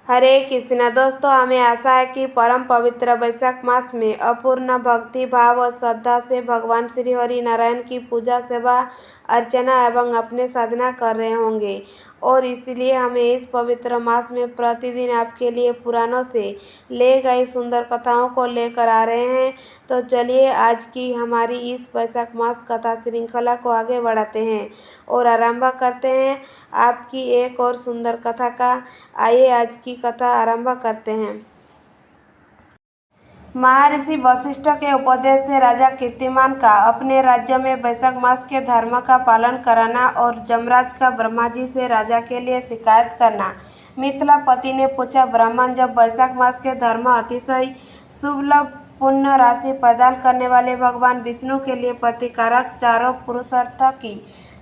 हरे कृष्णा दोस्तों, हमें आशा है कि परम पवित्र वैशाख मास में अपूर्ण भक्ति भाव और श्रद्धा से भगवान श्री हरि नारायण की पूजा सेवा अर्चना एवं अपने साधना कर रहे होंगे और इसलिए हमें इस पवित्र मास में प्रतिदिन आपके लिए पुराणों से ले गई सुंदर कथाओं को लेकर आ रहे हैं। तो चलिए आज की हमारी इस वैशाख मास कथा श्रृंखला को आगे बढ़ाते हैं और आरंभ करते हैं आपकी एक और सुंदर कथा का। आइए आज की कथा आरंभ करते हैं। महर्षि वशिष्ठ के उपदेश से राजा कीर्तिमान का अपने राज्य में वैशाख मास के धर्म का पालन कराना और यमराज का ब्रह्मा जी से राजा के लिए शिकायत करना। मिथिलापति ने पूछा, ब्राह्मण, जब वैशाख मास के धर्म अतिशय शुभ पुण्य राशि प्रदान करने वाले भगवान विष्णु के लिए प्रतिकारक चारों पुरुषार्थ की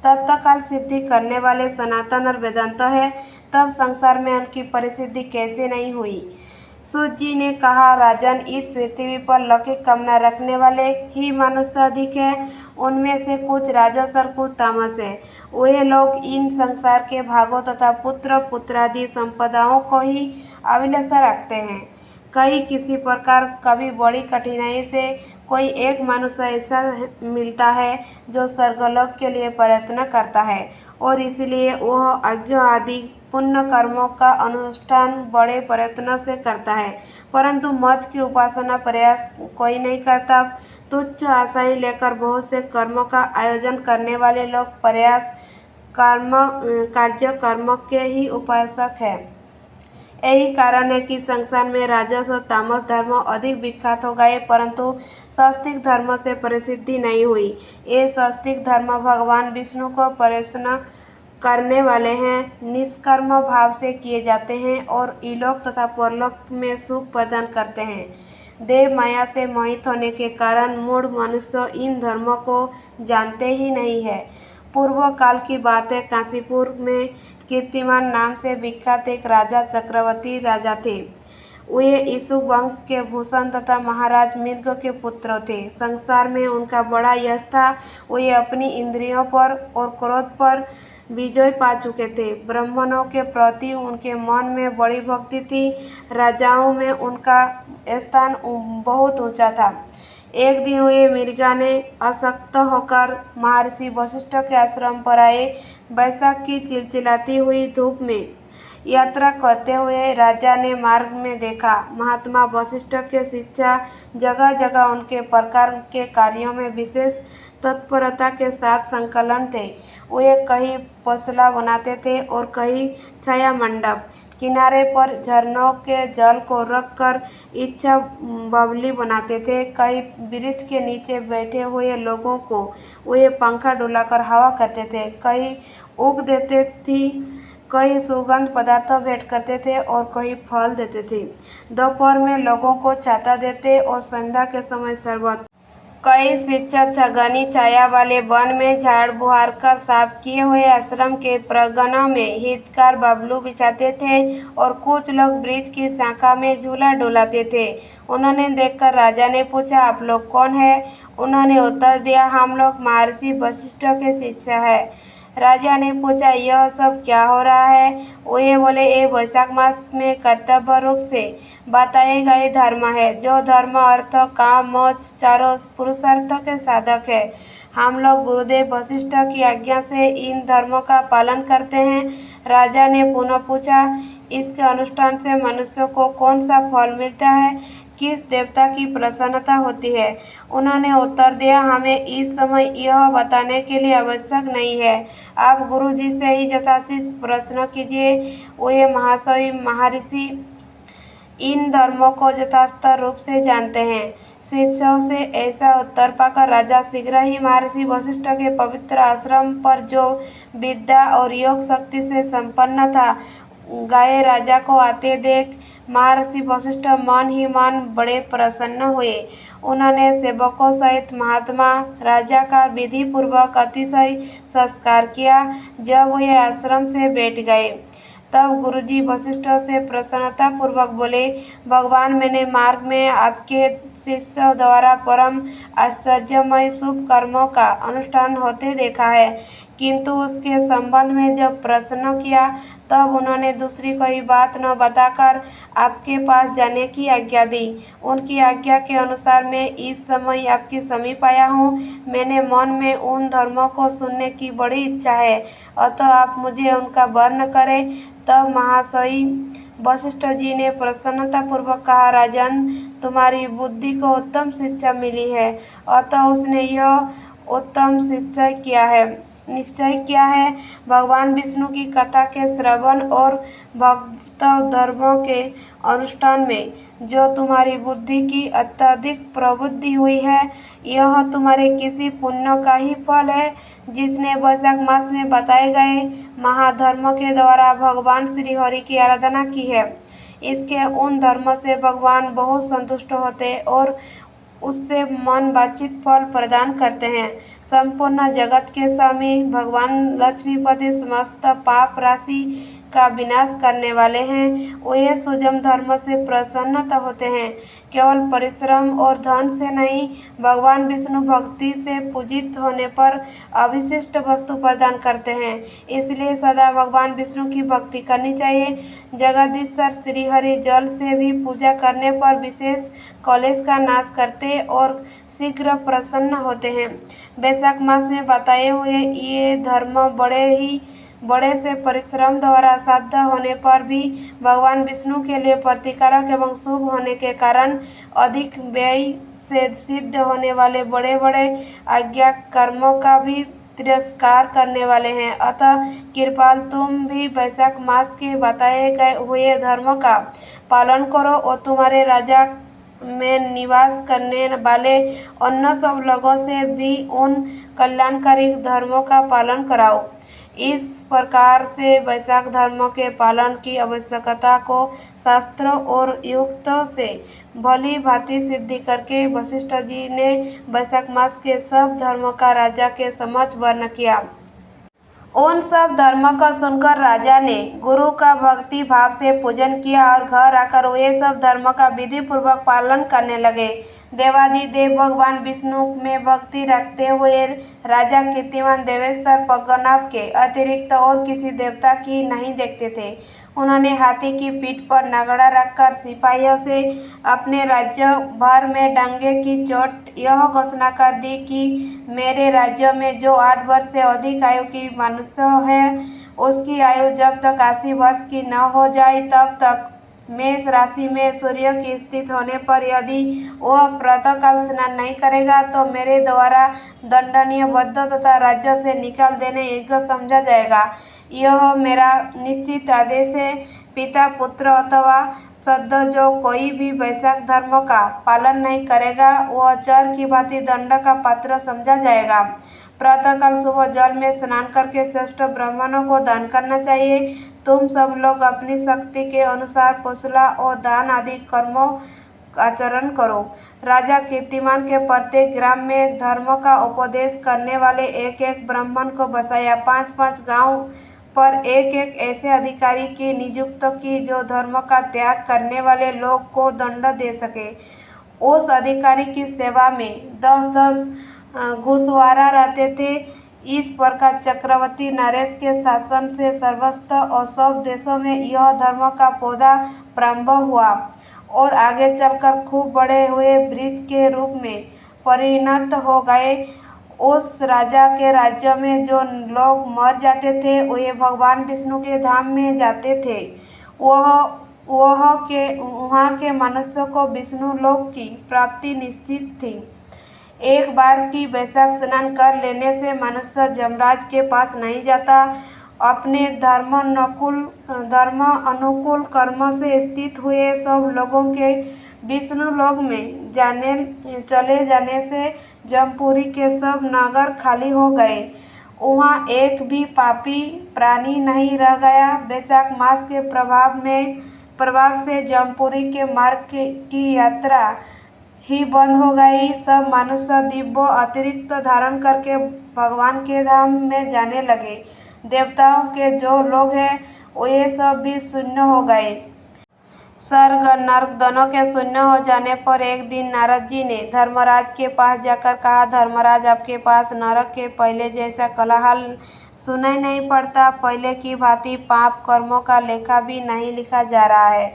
तत्काल सिद्धि करने वाले सनातन और वेदांत है, तब संसार में उनकी परिसिद्धि कैसे नहीं हुई। सूत जी ने कहा, राजन, इस पृथ्वी पर लौकिक कामना रखने वाले ही मनुष्य अधिक है। उनमें से कुछ राजस और कुछ तामस है। वे लोग इन संसार के भागों तथा पुत्र पुत्रादि संपदाओं को ही अभिलाषा रखते हैं। कई किसी प्रकार कभी बड़ी कठिनाई से कोई एक मनुष्य ऐसा मिलता है जो स्वर्गलोक के लिए प्रयत्न करता है और इसलिए वह यज्ञ आदि पुण्य कर्मों का अनुष्ठान बड़े प्रयत्न से करता है, परंतु मज की उपासना प्रयास कोई नहीं करता। तुच्छ आशाएं लेकर बहुत से कर्मों का आयोजन करने वाले लोग प्रयास कार्य कर्म के ही उपासक हैं। यही कारण है कि संसार में राजस और तामस धर्म अधिक विख्यात हो गए, परंतु सात्विक धर्म से प्रसिद्धि नहीं हुई। ये सात्विक धर्म भगवान विष्णु को प्रसन्न करने वाले हैं, निष्कर्म भाव से किए जाते हैं और इलोक तथा परलोक में सुख प्रदान करते हैं। देव माया से मोहित होने के कारण मूढ़ मनुष्य इन धर्मों को जानते ही नहीं है। पूर्व काल की बात है, काशीपुर में कीर्तिमान नाम से विख्यात एक राजा चक्रवर्ती राजा थे। वे इशु वंश के भूषण तथा महाराज मिर्ग के पुत्र थे। संसार में उनका बड़ा यश था। वे अपनी इंद्रियों पर और क्रोध पर विजय पा चुके थे। ब्राह्मणों के प्रति उनके मन में बड़ी भक्ति थी। राजाओं में उनका स्थान बहुत ऊंचा था। एक दिन वे मिर्गा ने अशक्त होकर महर्षि वशिष्ठ के आश्रम पर आए। वैशाख की चिलचिलाती हुई धूप में यात्रा करते हुए राजा ने मार्ग में देखा, महात्मा वशिष्ठ के शिष्य जगह जगह उनके प्रकार के कार्यों में विशेष तत्परता के साथ संकलन थे। वे कहीं पसला बनाते थे और कहीं छाया मंडप, किनारे पर झरनों के जल को रखकर इच्छा बबली बनाते थे। कई वृक्ष के नीचे बैठे हुए लोगों को वे पंखा डुलाकर हवा करते थे, कई उग देते थे, कई सुगंध पदार्थ भेंट करते थे और कई फल देते थे। दोपहर में लोगों को छाता देते और संध्या के समय शरबत। कई शिक्षक घनी छाया वाले वन में झाड़ बुहार कर साफ किए हुए आश्रम के प्रांगणों में हितकार बबलू बिछाते थे और कुछ लोग वृक्ष की शाखा में झूला डुलाते थे। उन्होंने देखकर राजा ने पूछा, आप लोग कौन है? उन्होंने उत्तर दिया, हम लोग महर्षि वशिष्ठ के शिष्य हैं। राजा ने पूछा, यह सब क्या हो रहा है? वे बोले, ये वैशाख मास में कर्तव्य रूप से बताए गए धर्म है, जो धर्म अर्थ काम मोक्ष चारों पुरुषार्थ के साधक है। हम लोग गुरुदेव वशिष्ठ की आज्ञा से इन धर्मों का पालन करते हैं। राजा ने पुनः पूछा, इसके अनुष्ठान से मनुष्य को कौन सा फल मिलता है, किस देवता की प्रसन्नता होती है? उन्होंने उत्तर दिया, हमें इस समय यह बताने के लिए आवश्यक नहीं है, आप गुरु जी से ही यथाशीघ्र प्रश्न कीजिए। वे महाशय महर्षि इन धर्मों को यथार्थ रूप से जानते हैं। शिष्यों से ऐसा उत्तर पाकर राजा शीघ्र ही महर्षि वशिष्ठ के पवित्र आश्रम पर, जो विद्या और योग शक्ति से संपन्न था, गए। राजा को आते देख महर्षि वशिष्ठ मन ही मन बड़े प्रसन्न हुए। उन्होंने सेवकों सहित महात्मा राजा का विधि पूर्वक अतिशय सत्कार किया। जब वे आश्रम से बैठ गए तब गुरुजी वशिष्ठ से प्रसन्नता पूर्वक बोले, भगवान, मैंने मार्ग में आपके शिष्य द्वारा परम आश्चर्यमय शुभ कर्मों का अनुष्ठान होते देखा है, किंतु उसके संबंध में जब प्रश्न किया तब उन्होंने दूसरी कोई बात न बताकर आपके पास जाने की आज्ञा दी। उनकी आज्ञा के अनुसार मैं इस समय आपके समीप आया हूँ। मैंने मन में उन धर्मों को सुनने की बड़ी इच्छा है, अतः आप मुझे उनका वर्णन करें। तब महाशयी वशिष्ठ जी ने प्रसन्नतापूर्वक कहा, राजन, तुम्हारी बुद्धि को उत्तम शिक्षा मिली है, अतः उसने यह उत्तम निश्चय किया है भगवान विष्णु की कथा के श्रवण और भक्त धर्मों के अनुष्ठान में जो तुम्हारी बुद्धि की अत्यधिक प्रवृत्ति हुई है, यह तुम्हारे किसी पुण्य का ही फल है जिसने वैशाख मास में बताए गए महाधर्म के द्वारा भगवान श्री हरि की आराधना की है। इसके उन धर्म से भगवान बहुत संतुष्ट होते और उससे मन वांछित फल प्रदान करते हैं। संपूर्ण जगत के स्वामी भगवान लक्ष्मीपति समस्त पाप राशि का विनाश करने वाले हैं। वे सुजम धर्म से प्रसन्न होते हैं। केवल परिश्रम और धन से नहीं, भगवान विष्णु भक्ति से पूजित होने पर अविशिष्ट वस्तु प्रदान करते हैं। इसलिए सदा भगवान विष्णु की भक्ति करनी चाहिए। जगदीश्वर श्री हरि जल से भी पूजा करने पर विशेष कलेश का नाश करते और शीघ्र प्रसन्न होते हैं। वैशाख मास में बताए हुए ये धर्म बड़े से परिश्रम द्वारा साध्य होने पर भी भगवान विष्णु के लिए प्रतिकारक एवं शुभ होने के कारण अधिक व्यय से सिद्ध होने वाले बड़े बड़े आज्ञा कर्मों का भी तिरस्कार करने वाले हैं। अतः कृपाल, तुम भी वैशाख मास के बताए गए हुए धर्म का पालन करो और तुम्हारे राजा में निवास करने वाले अन्य सब लोगों से भी उन कल्याणकारी धर्मों का पालन कराओ। इस प्रकार से वैशाख धर्म के पालन की आवश्यकता को शास्त्रों और युक्तों से भली भांति सिद्धि करके वशिष्ठ जी ने वैशाख मास के सब धर्मों का राजा के समक्ष वर्णन किया। उन सब धर्मों को सुनकर राजा ने गुरु का भक्ति भाव से पूजन किया और घर आकर वे सब धर्मों का विधि पूर्वक पालन करने लगे। देवादिदेव भगवान विष्णु में भक्ति रखते हुए राजा कीर्तिमान देवेश्वर पद्मनाभ के अतिरिक्त और किसी देवता की नहीं देखते थे। उन्होंने हाथी की पीठ पर नगाड़ा रखकर सिपाहियों से अपने राज्य भर में डंगे की चोट यह घोषणा कर दी कि मेरे राज्य में जो 8 वर्ष से अधिक आयु की मनुष्य है, उसकी आयु जब तक 80 वर्ष की न हो जाए तब तक मेष राशि में सूर्य की स्थिति होने पर यदि वह प्रातःकाल स्नान नहीं करेगा तो मेरे द्वारा दंडनीय बद्ध तथा राज्य से निकाल देने योग्य समझा जाएगा। यह मेरा निश्चित आदेश है। पिता, पुत्र अथवा सद्य जो कोई भी वैशाख धर्म का पालन नहीं करेगा वह चर की भांति दंड का पात्र समझा जाएगा। प्रातःकाल सुबह जल में स्नान करके श्रेष्ठ ब्राह्मणों को दान करना चाहिए। तुम सब लोग अपनी शक्ति के अनुसार पशुला और दान आदि कर्मों आचरण करो। राजा कीर्तिमान के प्रत्येक ग्राम में धर्म का उपदेश करने वाले एक एक ब्राह्मण को बसाया। 5-5 गांव पर एक एक ऐसे अधिकारी की नियुक्त की जो धर्म का त्याग करने वाले लोग को दंड दे सके। उस अधिकारी की सेवा में 10-10 घुसवारा रहते थे। इस प्रकार चक्रवर्ती नरेश के शासन से सर्वस्त्र और सब देशों में यह धर्म का पौधा प्रारंभ हुआ और आगे चलकर खूब बड़े हुए वृक्ष के रूप में परिणत हो गए। उस राजा के राज्य में जो लोग मर जाते थे वे भगवान विष्णु के धाम में जाते थे। वहाँ के मनुष्यों को विष्णु लोक की प्राप्ति निश्चित थी। एक बार की वैशाख स्नान कर लेने से मनुष्य यमराज के पास नहीं जाता। अपने धर्म अनुकूल कर्म से स्थित हुए सब लोगों के विष्णु लोक में चले जाने से जमपुरी के सब नगर खाली हो गए। वहाँ एक भी पापी प्राणी नहीं रह गया। वैशाख मास के प्रभाव से जमपुरी के मार्ग की यात्रा ही बंद हो गई। सब मनुष्य दिव्य अतिरिक्त धारण करके भगवान के धाम में जाने लगे। देवताओं के जो लोग हैं वे सब भी शून्य हो गए। स्वर्ग नरक दोनों के शून्य हो जाने पर एक दिन नारद जी ने धर्मराज के पास जाकर कहा, धर्मराज, आपके पास नरक के पहले जैसा कोलाहल सुनाई नहीं पड़ता। पहले की भांति पाप कर्मों का लेखा भी नहीं लिखा जा रहा है।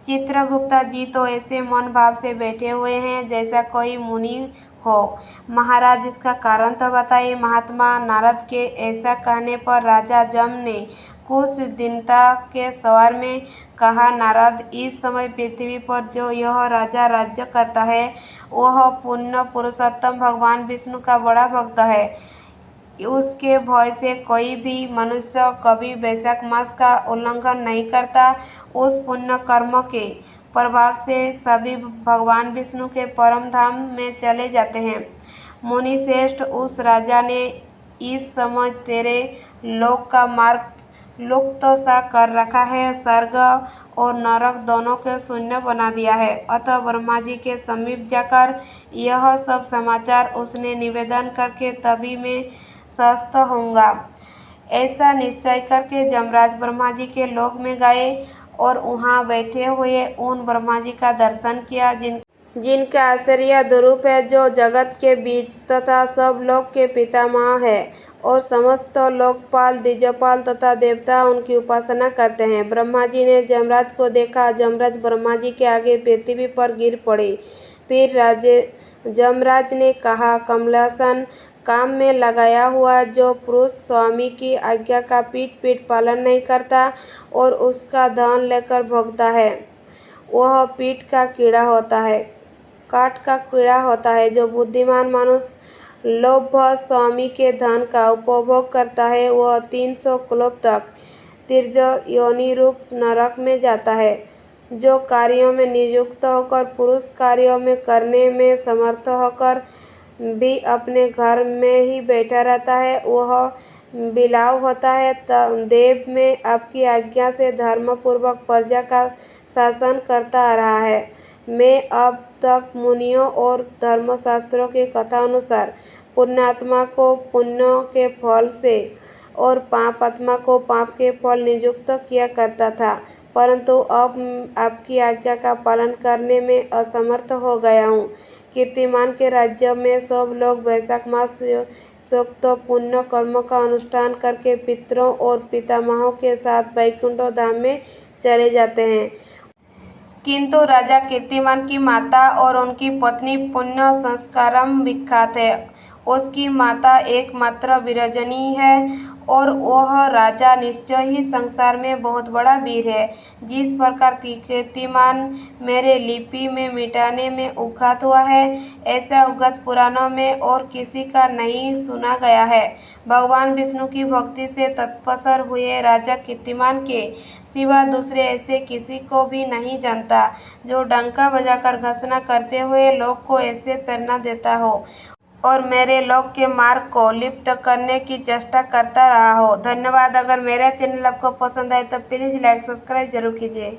चित्रगुप्त जी तो ऐसे मन भाव से बैठे हुए हैं जैसा कोई मुनि हो। महाराज, इसका कारण तो बताइए। महात्मा नारद के ऐसा कहने पर राजा जम ने कुछ दीनता के स्वर में कहा, नारद, इस समय पृथ्वी पर जो यह राजा राज्य करता है वह पुण्य पुरुषोत्तम भगवान विष्णु का बड़ा भक्त है। उसके भय से कोई भी मनुष्य कभी वैशाख मास का उल्लंघन नहीं करता। उस पुण्य कर्म के प्रभाव से सभी भगवान विष्णु के परम धाम में चले जाते हैं। मुनि श्रेष्ठ, उस राजा ने इस समय तेरे लोक का मार्ग लुप्त सा कर रखा है। स्वर्ग और नरक दोनों को शून्य बना दिया है। अतः ब्रह्मा जी के समीप जाकर यह सब समाचार उसने निवेदन करके तभी मैं स्वस्थ होऊंगा। ऐसा निश्चय करके जमराज ब्रह्मा जी के लोक में गए और वहाँ बैठे हुए उन ब्रह्मा जी का दर्शन किया जिनका आश्चर्य ध्रुव है, जो जगत के बीच तथा सब लोक के पितामह है और समस्त लोकपाल, द्विजपाल तथा देवता उनकी उपासना करते हैं। ब्रह्मा जी ने जमराज को देखा। जमराज ब्रह्मा जी के आगे पृथ्वी पर गिर पड़े। फिर जमराज ने कहा, कमलासन, काम में लगाया हुआ जो पुरुष स्वामी की आज्ञा का पीठ पीठ पालन नहीं करता और उसका धन लेकर भोगता है, वह पीठ का कीड़ा होता है, काठ का कीड़ा होता है। जो बुद्धिमान मनुष्य लोभ स्वामी के धन का उपभोग करता है वह 300 कल्प तक तिर्ज योनि रूप नरक में जाता है। जो कार्यों में नियुक्त होकर पुरुष कार्यों में करने में समर्थ होकर भी अपने घर में ही बैठा रहता है वह बिलाव होता है। देव में आपकी आज्ञा से धर्मपूर्वक प्रजा का शासन करता आ रहा है। मैं अब तक मुनियों और धर्मशास्त्रों के कथा अनुसार पुण्यात्मा को पुण्य के फल से और पाप आत्मा को पाप के फल नियुक्त किया करता था, परंतु अब आपकी आज्ञा का पालन करने में असमर्थ हो गया हूँ। कीर्तिमान के राज्य में सब लोग वैशाख मास सोक्त पुण्य कर्म का अनुष्ठान करके पितरों और पितामहों के साथ वैकुंठ धाम में चले जाते हैं, किंतु राजा कीर्तिमान की माता और उनकी पत्नी पुण्य संस्कारम विख्यात है। उसकी माता एकमात्र विरजनी है और वह राजा निश्चय ही संसार में बहुत बड़ा वीर है। जिस प्रकार कीर्तिमान मेरे लिपि में मिटाने में उद्घात हुआ है, ऐसा उद्घात पुराणों में और किसी का नहीं सुना गया है। भगवान विष्णु की भक्ति से तत्पर हुए राजा कीर्तिमान के सिवा दूसरे ऐसे किसी को भी नहीं जानता जो डंका बजाकर घोषणा करते हुए लोक को ऐसे प्रेरणा देता हो और मेरे लोक के मार्ग को लिप्त करने की चेष्टा करता रहा हो। धन्यवाद। अगर मेरा चैनल आपको पसंद आए तो प्लीज़ लाइक सब्सक्राइब जरूर कीजिए।